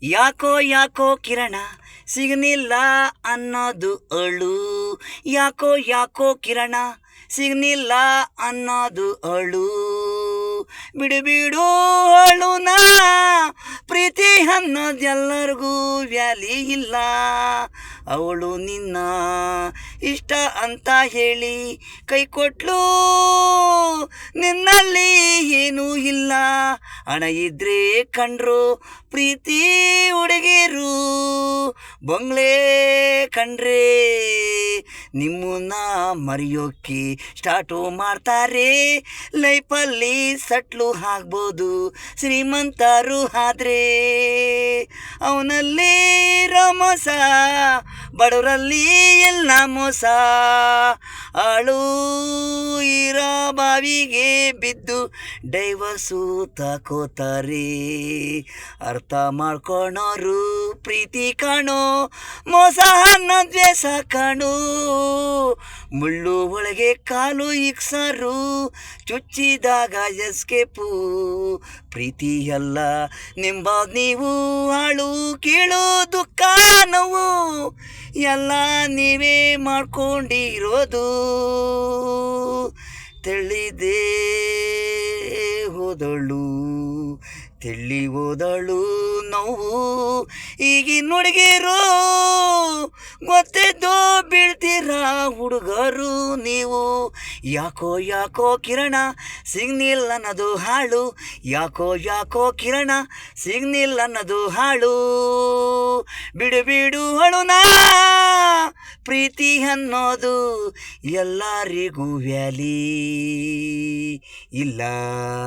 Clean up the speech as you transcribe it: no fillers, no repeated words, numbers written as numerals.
ಯಾಕೋ ಯಾಕೋ ಕಿರಣ ಸಿಗ್ನಿಲ್ಲ ಅನ್ನೋದು ಅಳು. ಯಾಕೋ ಯಾಕೋ ಕಿರಣ ಸಿಗ್ನಿಲ್ಲ ಅನ್ನೋದು ಅಳು. ಬಿಡು ಬಿಡು ಅಳುನ, ಪ್ರೀತಿ ಅನ್ನೋದೆಲ್ಲರಿಗೂ ವ್ಯಾಲಿ ಇಲ್ಲ. ಅವಳು ನಿನ್ನ ಇಷ್ಟ ಅಂತ ಹೇಳಿ ಕೈ ಕೊಟ್ಲು, ನಿನ್ನಲ್ಲಿ ಏನೂ ಇಲ್ಲ. ಹಣ ಇದ್ರೆ ಕಂಡ್ರು ಪ್ರೀತಿ ಹುಡುಗಿರು, ಬಂಗ್ಲೆ ಕಂಡ್ರೆ ನಿಮ್ಮನ್ನ ಮರೆಯೋಕೆ ಸ್ಟಾರ್ಟು ಮಾಡ್ತಾರೆ. ಲೈಫಲ್ಲಿ ಸಟ್ಲು ಆಗ್ಬೋದು ಶ್ರೀಮಂತರು ಆದ್ರೆ, ಅವನಲ್ಲಿ ಮೋಸ ಬಡವರಲ್ಲಿ ಎಲ್ಲ ಮೋಸ. ಆಳು ಇರೋ ಬಾವಿಗೆ ಬಿದ್ದು ಡೈವರ್ಸು ತಕೋತಾರೆ. ಅರ್ಥ ಮಾಡ್ಕೊಳೋರು ಪ್ರೀತಿ ಕಾಣೋ, ಮೋಸ ಅನ್ನೋ ದ್ವೇಷ ಕಾಣು. ಮುಳ್ಳು ಒಳಗೆ ಕಾಲು ಇಕ್ಸರು, ಚುಚ್ಚಿದಾಗ ಎಸ್ಕೇಪು. ಪ್ರೀತಿ ಅಲ್ಲ ನಿಂಬಾದ್ ನೀವು, ಹಾಳು ಕೀಳು ದುಃಖ ನೋವು ಎಲ್ಲ ನೀವೇ ಮಾಡ್ಕೊಂಡಿರೋದು. ತಿಳಿದೇ ಹೋದಳು ತಿಳಿ ಹೋದಳು ನೋವು. ಈಗಿನ ಹುಡುಗಿರು ಗೊತ್ತಿದ್ದು ಬೀಳ್ತೀರಾ ಹುಡುಗರು ನೀವು. ಯಾಕೋ ಯಾಕೋ ಕಿರಣ ಸಿಗ್ನಿಲ್ಲ ಅನ್ನೋದು ಹಾಳು. ಯಾಕೋ ಯಾಕೋ ಕಿರಣ ಸಿಗ್ನಿಲ್ಲ ಅನ್ನೋದು ಹಾಳು. ಬಿಡು ಬಿಡು ಅಳುನ, ಪ್ರೀತಿ ಅನ್ನೋದು ಎಲ್ಲರಿಗೂ ವ್ಯಾಲಿ ಇಲ್ಲ.